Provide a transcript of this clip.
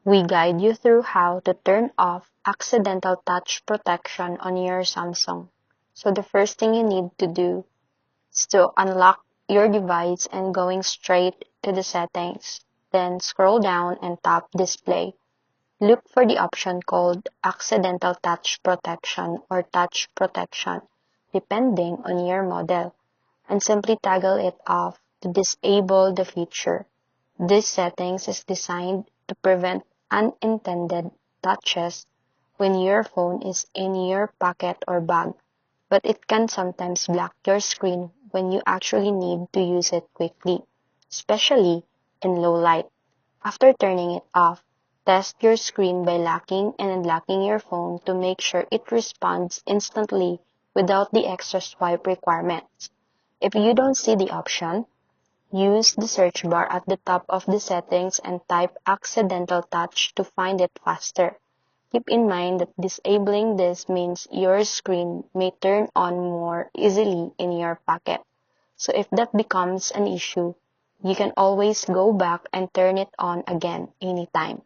We guide you through how to turn off accidental touch protection on your Samsung. So the first thing you need to do is to unlock your device and going straight to the settings. Then scroll down and tap display. Look for the option called accidental touch protection or touch protection, depending on your model, and simply toggle it off to disable the feature. This settings is designed to prevent unintended touches when your phone is in your pocket or bag, but it can sometimes block your screen when you actually need to use it quickly, especially in low light. After turning it off, test your screen by locking and unlocking your phone to make sure it responds instantly without the extra swipe requirements. If you don't see the option, use the search bar at the top of the settings and type accidental touch to find it faster. Keep in mind that disabling this means your screen may turn on more easily in your pocket. So if that becomes an issue, you can always go back and turn it on again anytime.